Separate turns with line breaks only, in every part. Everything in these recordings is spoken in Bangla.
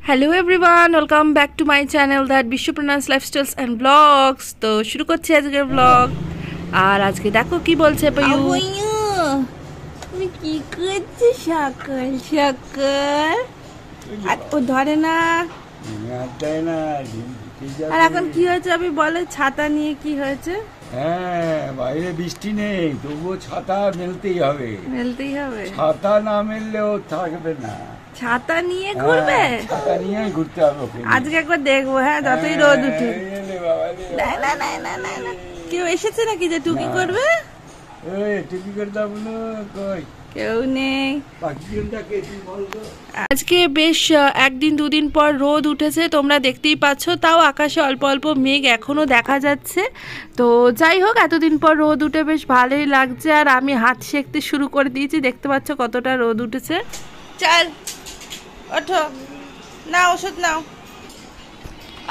Hello everyone welcome back to my channel that विश्वप्रणास लाइफस्टाइल्स एंड ब्लॉग्स। तो शुरू करছি আজকের ব্লগ। আর আজকে দেখো কি বলছে পয়ু। তুমি কি করছো সকাল সকাল? আর ও ধরে না। আর এখন কি হয়েছে আমি বলে ছাতা নিয়ে কি হয়েছে?
হ্যাঁ বাইরে বৃষ্টি নেই তবুও ছাতা মেলতেই হবে। ছাতা না মেললেও থাকবে না। ছাতা নিয়ে ঘুরবে? ছাতা নিয়ে ঘুরতে হবে।
আজকে একবার দেখবো। হ্যাঁ যতই রোদ উঠে। কেউ এসেছে নাকি যে টুকি করবে?
টুকি করতে বলো কই
কেউ নেই। আজকে বেশ একদিন দুদিন পর রোদ উঠেছে, তোমরা দেখতেই পাচ্ছ। তাও আকাশে অল্প অল্প মেঘ এখনো দেখা যাচ্ছে। তো যাই হোক, এতদিন পর রোদ উঠে বেশ ভালোই লাগছে। আর আমি হাত সেঁকতে শুরু করে দিয়েছি, দেখতে পাচ্ছ কতটা রোদ উঠেছে। চল ওঠো, নাও ওষুধ নাও।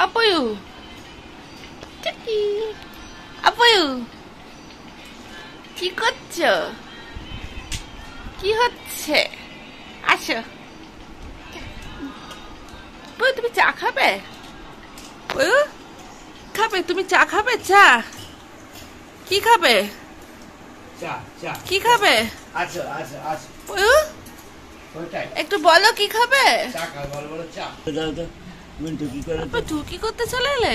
আপয়ু আপয়ু কি করছো? কি হচ্ছে? আসো। তুমি চা খাবে? খাবে? তুমি চা খাবে? চা কি খাবে? কি খাবে? একটু বলো কি খাবে? টুকি করতে চলে এলে?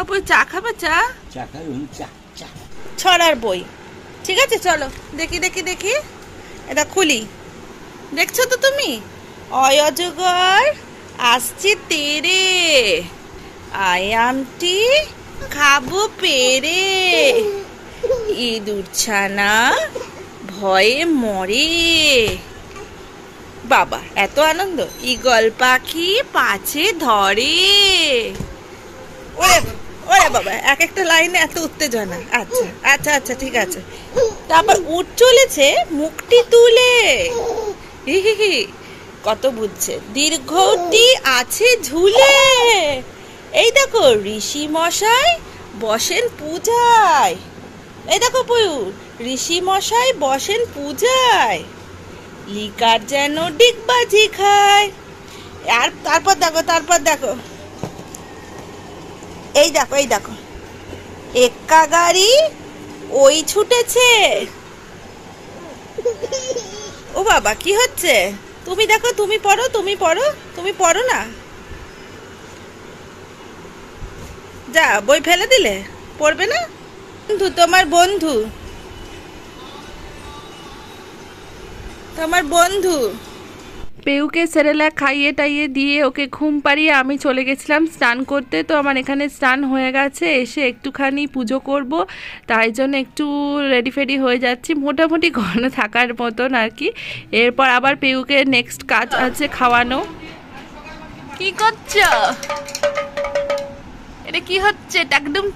আপু চা খাবে? চা ছড়ার বই। ঠিক আছে চলো দেখি দেখি দেখি। এটা খুলি। দেখছো তো তুমি? অজগর আসছে তেরে, আয়ামটি খাবো পেরে, ইঁদুর ছানা ভয়ে মরে। বাবা এত আনন্দ। ঈগল পাখি পাছে ধরে। ওরে ওরে বাবা, এক একটা লাইনে এত উত্তেজনা। আচ্ছা আচ্ছা আচ্ছা ঠিক আছে। তারপর উঠ চলেছে মুখটি তুলে। হি কত বুঝছে। দীর্ঘটি আছে ঝুলে। এই দেখো ঋষি মশাই বসেন পূজায়। এই দেখো পয়ু, ঋষি মশাই বসেন পূজায়। লিকার যেন ডিগবাজি খায়। আর তারপর দেখো এই দেখো এক্কা গাড়ি ওই ছুটেছে। ও বাবা কি হচ্ছে? তুমি দেখো, তুমি পড়ো না। যা বই ফেলে দিলে, পড়বে না? তোমার বন্ধু পেউকে সেরেলাক খাইয়ে টাইয়ে দিয়ে ওকে ঘুম পাড়িয়ে আমি চলে গেছিলাম স্নান করতে। তো আমার এখানে স্নান হয়ে গেছে, এসে একটুখানি পুজো করব, তাই জন্য একটু রেডি ফেডি হয়ে যাচ্ছি, মোটামুটি ঘন থাকার মতন আর কি। এরপর আবার পেউকে নেক্সট কাজ আছে খাওয়ানো। কি করছো? এটা কি হচ্ছে? টাকডুম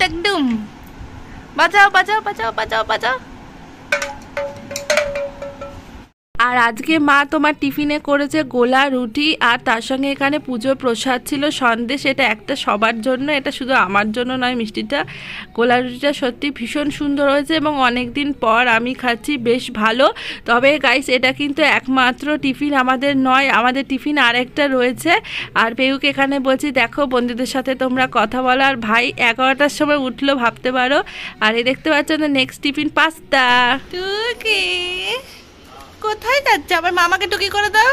বাজাও। আর আজকে মা তোমার টিফিনে করেছে গোলা রুটি, আর তার সঙ্গে এখানে পুজোর প্রসাদ ছিল সন্দেশ। এটা একটা সবার জন্য, এটা শুধু আমার জন্য নয়। মিষ্টিটা, গোলা রুটিটা সত্যি ভীষণ সুন্দর হয়েছে এবং অনেক দিন পর আমি খাচ্ছি, বেশ ভালো। তবে গাইস এটা কিন্তু একমাত্র টিফিন আমাদের নয়, আমাদের টিফিন আরেকটা রয়েছে। আর পেউকে এখানে বলছি দেখো বন্ধুদের সাথে তোমরা কথা বলো। আর ভাই 11টার সময় উঠলো ভাবতে পারো। আর এই দেখতে পাচ্ছ না নেক্সট টিফিন পাস্তা। টুকি কোথায় যাচ্ছে? আমার মামাকে টুকি করে দাও,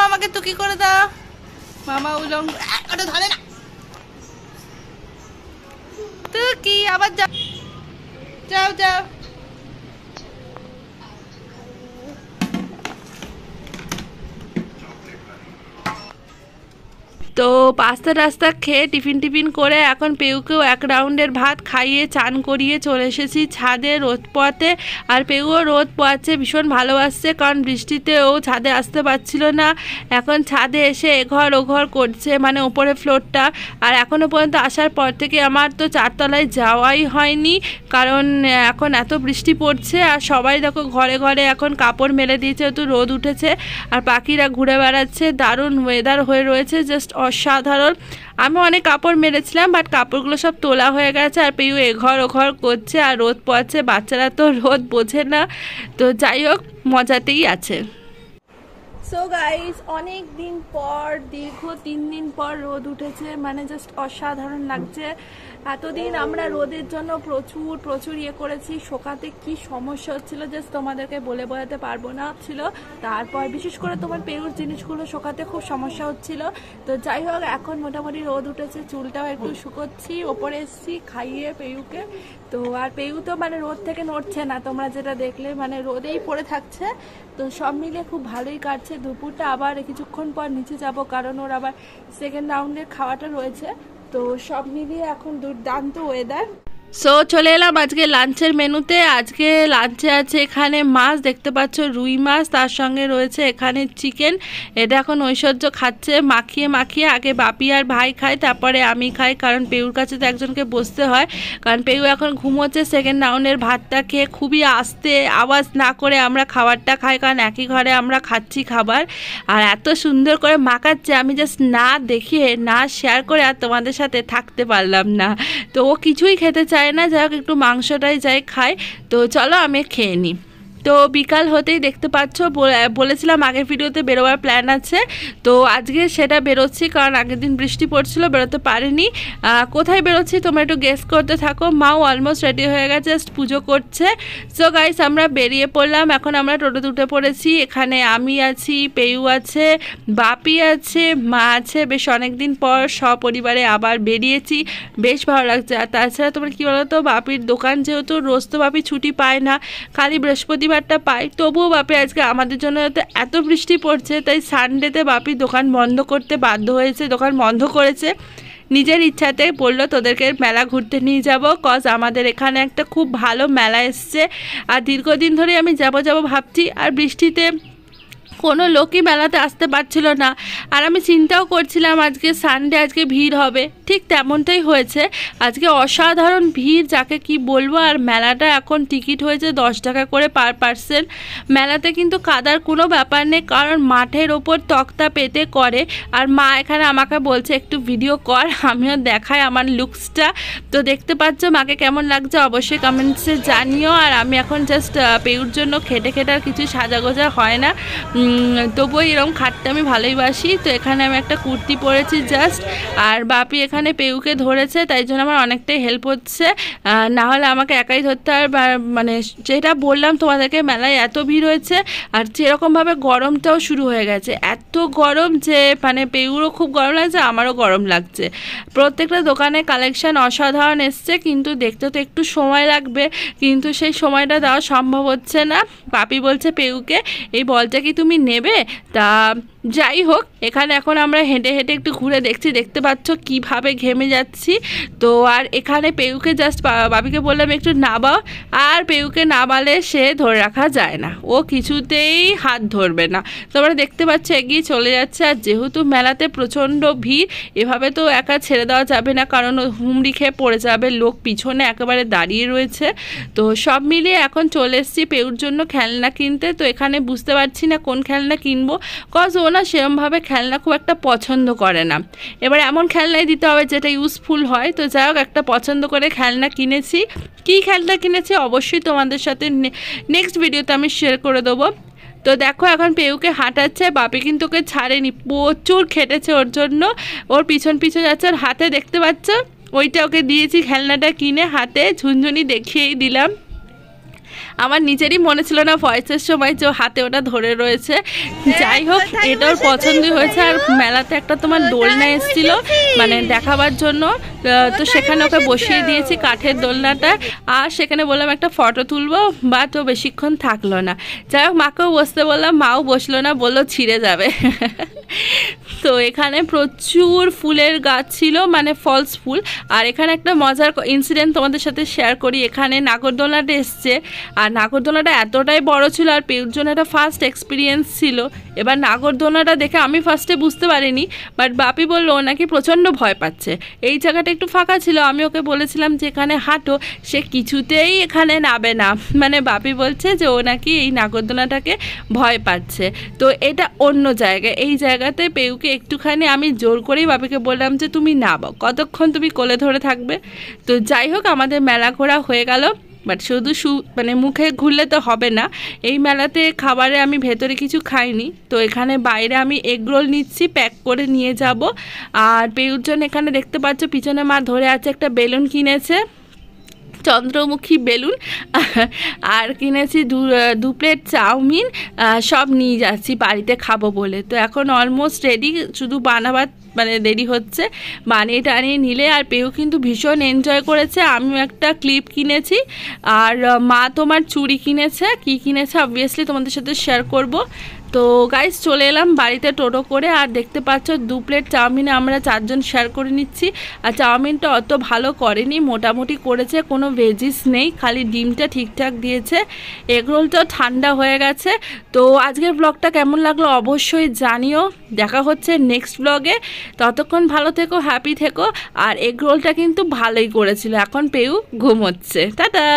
মামাকে টুকি করে দাও। মামা উলঙ্গ ধরে না। টুকি আবার যাও। তো পাস্তা টাস্তা খেয়ে টিফিন করে এখন পেউকেও এক রাউন্ডের ভাত খাইয়ে চান করিয়ে চলে এসেছি ছাদে রোদ পোয়াতে। আর পেউও রোদ পোয়াচ্ছে, ভীষণ ভালোবাসছে, কারণ বৃষ্টিতে ও ছাদে আসতে পারছিল না। এখন ছাদে এসে এঘর ওঘর করছে, মানে ওপরে ফ্লোরটা। আর এখনও পর্যন্ত আসার পর থেকে আমার তো 4 তলায় যাওয়াই হয়নি, কারণ এখন এত বৃষ্টি পড়ছে। আর সবাই দেখো ঘরে ঘরে এখন কাপড় মেলে দিয়েছে, তো রোদ উঠেছে। আর পাখিরা ঘুরে বেড়াচ্ছে, দারুণ ওয়েদার হয়ে রয়েছে, জাস্ট অসাধারণ। আমি অনেক কাপড় মেরেছিলাম, বাট কাপড়গুলো সব তোলা হয়ে গেছে, আর পেউ এঘর ওঘর করছে আর রোদ পড়ছে। বাচ্চারা তো রোদ বোঝে না, তো যাই হোক মজাতেই আছে। সো গাইস, অনেক দিন পর, দীর্ঘ 3 দিন পর রোদ উঠেছে, মানে জাস্ট অসাধারণ লাগছে। এতদিন আমরা রোদের জন্য প্রচুর ইয়ে করেছি, শোকাতে কি সমস্যা হচ্ছিল জাস্ট তোমাদেরকে বলে বোঝাতে পারবো না ছিল। তারপর বিশেষ করে তোমার পেউর জিনিসগুলো শোকাতে খুব সমস্যা হচ্ছিল। তো যাই হোক এখন মোটামুটি রোদ উঠেছে, চুলটাও একটু শুকোচ্ছি, ওপরে এসছি খাইয়ে পেউকে। তো আর পেউ তো মানে রোদ থেকে নড়ছে না, তোমরা যেটা দেখলে, মানে রোদেই পড়ে থাকছে। তো সব মিলে খুব ভালোই কাটছে। দুপুরটা আবার কিছুক্ষণ পর নিচে যাব, কারণ ওর আবার সেকেন্ড রাউন্ডের খাওয়াটা রয়েছে। তো সব মিলিয়ে এখন দুর্দান্ত ওয়েদার। সো চলে এলাম আজকে লাঞ্চের মেনুতে। আজকে লাঞ্চে আছে এখানে মাছ, দেখতে পাচ্ছ রুই মাছ, তার সঙ্গে রয়েছে এখানে চিকেন। এটা এখন ঐশ্বর্য খাচ্ছে মাখিয়ে। আগে বাপি আর ভাই খায়, তারপরে আমি খাই, কারণ পেউর কাছে তো একজনকে বসতে হয়। কারণ পেউ এখন ঘুমোচ্ছে, সেকেন্ড রাউন্ডের ভাতটা খেয়ে খুবই আস্তে আওয়াজ না করে আমরা খাবারটা খাই, কারণ একই ঘরে আমরা খাচ্ছি খাবার। আর এত সুন্দর করে মাখাচ্ছে, আমি জাস্ট না দেখিয়ে না শেয়ার করে আর তোমাদের সাথে থাকতে পারলাম না। তো ও কিছুই খেতে চায় না, যাই হোক একটু মাংসটাই যাই খাই। তো চলো আমি খেয়ে নিই। তো বিকাল হতেই দেখতে পাচ্ছ, বলেছিলাম আগের ভিডিওতে বেরোবার প্ল্যান আছে, তো আজকে সেটা বেরোচ্ছি, কারণ আগের দিন বৃষ্টি পড়ছিল, বেরোতে পারিনি। কোথায় বেরোচ্ছি তোমরা একটু গেস করতে থাকো। মাও অলমোস্ট রেডি হয়ে গেছে, জাস্ট পুজো করছে। সো গাইস আমরা বেরিয়ে পড়লাম, এখন আমরা টোটোতে উঠে পড়েছি। এখানে আমি আছি, পেউ আছে, বাপি আছে, মা আছে। বেশ অনেকদিন পর সপরিবারে আবার বেরিয়েছি, বেশ ভালো লাগছে। আর তাছাড়া তোমার কী বলো তো, বাপির দোকান যেহেতু রোজ তো বাপি ছুটি পায় না, খালি বৃহস্পতিবারটা পাই, তবুও বাপি আজকে আমাদের জন্য এত বৃষ্টি পড়ছে, তাই সানডেতে বাপি দোকান বন্ধ করতে বাধ্য হয়েছে, দোকান বন্ধ করেছে। নিজের ইচ্ছাতে বললো তোদেরকে মেলা ঘুরতে নিয়ে যাব, কজ আমাদের এখানে একটা খুব ভালো মেলা এসছে, আর দীর্ঘদিন ধরে আমি যাব ভাবছি, আর বৃষ্টিতে কোনো লোকই মেলাতে আসতে পারছিল না। আর আমি চিন্তাও করছিলাম আজকে সানডে, আজকে ভিড় হবে, ঠিক তেমনটাই হয়েছে। আজকে অসাধারণ ভিড়, যাকে কি বলবো। আর মেলাটা এখন টিকিট হয়েছে 10 টাকা করে পার পার্সন। মেলাতে কিন্তু কাদার কোনো ব্যাপার নেই, কারণ মাঠের ওপর তক্তা পেতে করে। আর মা এখানে আমাকে বলছে একটু ভিডিও কর, আমিও দেখাই আমার লুকসটা। তো দেখতে পাচ্ছ মাকে কেমন লাগছে অবশ্যই কমেন্টসে জানিও। আর আমি এখন জাস্ট পেউর জন্য খেটে আর কিছু সাজাগোজা হয় না, তবুও এরকম খাটতে আমি ভালোই বাসি। তো এখানে আমি একটা কুর্তি পরেছি জাস্ট, আর বাপি এখানে পেউকে ধরেছে, তাই জন্য আমার অনেকটাই হেল্প হচ্ছে, না হলে আমাকে একাই ধরতে হয়। মানে যেটা বললাম তোমাদেরকে, মেলায় এত ভিড় হয়েছে, আর যেরকমভাবে গরমটাও শুরু হয়ে গেছে, এত গরম যে মানে পেউরও খুব গরম লাগছে, আমারও গরম লাগছে। প্রত্যেকটা দোকানে কালেকশন অসাধারণ এসছে, কিন্তু দেখতে তো একটু সময় লাগবে, কিন্তু সেই সময়টা দেওয়া সম্ভব হচ্ছে না। বাপি বলছে পেউকে এই বলটা কি তুমি নেবে? তা যাই হোক, এখানে এখন আমরা হেঁটে একটু ঘুরে দেখছি, দেখতে পাচ্ছ কিভাবে ঘেমে যাচ্ছি। তো আর এখানে পেউকে জাস্ট বাবিকে বললাম একটু নাবাও, আর পেউকে নাবালে সে ধরে রাখা যায় না, ও কিছুতেই হাত ধরবে না। তোমরা দেখতে পাচ্ছ এগিয়ে চলে যাচ্ছে। আর যেহেতু মেলাতে প্রচণ্ড ভিড়, এভাবে তো একা ছেড়ে দেওয়া যাবে না, কারণ ও হুমড়ি খেয়ে পড়ে যাবে, লোক পিছনে একেবারে দাঁড়িয়ে রয়েছে। তো সব মিলিয়ে এখন চলে এসেছি পেউর জন্য খেলনা কিনতে। তো এখানে বুঝতে পারছি না কোন খেলনা কিনবো, কজ ও না সেরমভাবে খেলনা খুব একটা পছন্দ করে না। এবার এমন খেলনাই দিতে হবে যেটা ইউজফুল হয়। তো যাই হোক একটা পছন্দ করে খেলনা কিনেছি। কী খেলনা কিনেছি অবশ্যই তোমাদের সাথে নেক্সট ভিডিওতে আমি শেয়ার করে দেবো। তো দেখো এখন পেউকে হাঁটাচ্ছে, বাপি কিন্তু ওকে ছাড়েনি, প্রচুর খেটেছে ওর জন্য, ওর পিছন যাচ্ছে। ওর হাতে দেখতে পাচ্ছ ওইটা ওকে দিয়েছি, খেলনাটা কিনে হাতে ঝুনঝুনি দেখিয়েই দিলাম। আমার নিজেরই মনে ছিল না ভয়েসের সময় যে হাতে ওটা ধরে রয়েছে। যাই হোক এটা ওর পছন্দই হয়েছে। আর মেলাতে একটা তোমার দোলনা এসেছিলো মানে দেখাবার জন্য, তো সেখানে ওকে বসিয়ে দিয়েছি কাঠের দোলনাটা, আর সেখানে বললাম একটা ফটো তুলবো, বা তো বেশিক্ষণ থাকলো না। যাই হোক মাকেও বসতে বললাম, মাও বসলো না, বললো ছিঁড়ে যাবে। তো এখানে প্রচুর ফুলের গাছ ছিল, মানে ফলস ফুল। আর এখানে একটা মজার ইনসিডেন্ট তোমাদের সাথে শেয়ার করি। এখানে নাগরদোলনাটা এসছে, আর নাগরদোলনাটা এতটাই বড় ছিল, আর পেউর জন্য একটা ফার্স্ট এক্সপিরিয়েন্স ছিল। এবার নাগরদোলনাটা দেখে আমি ফার্স্টে বুঝতে পারিনি, বাট বাপি বললো ও নাকি প্রচণ্ড ভয় পাচ্ছে। এই জায়গাটা একটু ফাঁকা ছিল, আমি ওকে বলেছিলাম যে এখানে হাঁটো, সে কিছুতেই এখানে নাবে না। মানে বাপি বলছে যে ও নাকি এই নাগরদোলনাটাকে ভয় পাচ্ছে। তো এটা অন্য জায়গায়, এই জায়গাতে পেউকে পেউকে একটুখানি আমি জোর করেই বাপিকে বললাম যে তুমি নাও, কতক্ষণ তুমি কোলে ধরে থাকবে। তো যাই হোক আমাদের মেলা ঘোরা হয়ে গেল, বাট শুধু মানে মুখে ঘুরলে তো হবে না। এই মেলাতে খাবারে আমি ভেতরে কিছু খাইনি, তো এখানে বাইরে আমি এগ রোল নিচ্ছি, প্যাক করে নিয়ে যাব। আর পেউর জন্য এখানে দেখতে পাচ্ছ পিছনে মা ধরে আছে একটা বেলুন কিনেছে, চন্দ্রমুখী বেলুন, আর কিনেছি 2 প্লেট চাউমিন, সব নিয়ে যাচ্ছি বাড়িতে খাবো বলে। তো এখন অলমোস্ট রেডি, শুধু বানাবার মানে দেরি হচ্ছে, বানিয়ে টানিয়ে নিলে। আর পেউ কিন্তু ভীষণ এনজয় করেছে। আমিও একটা ক্লিপ কিনেছি, আর মা তোমার চুড়ি কিনেছে, কি কিনেছে অবভিয়াসলি তোমাদের সাথে শেয়ার করব। তো গাইস চলে এলাম বাড়িতে টোটো করে, আর দেখতে পাচ্ছ 2 প্লেট চাউমিনে আমরা 4 জন শেয়ার করে নিচ্ছি। আর চাউমিনটা অত ভালো করেনি, মোটামুটি করেছে, কোনো ভেজিস নেই, খালি ডিমটা ঠিকঠাক দিয়েছে। এগরোলটাও ঠান্ডা হয়ে গেছে। তো আজকের ব্লগটা কেমন লাগলো অবশ্যই জানিও, দেখা হচ্ছে নেক্সট ব্লগে। ততক্ষণ ভালো থেকো, হ্যাপি থেকো। আর এগরোলটা কিন্তু ভালোই করেছিল। এখন পেউ ঘুমোচ্ছে, টাটা।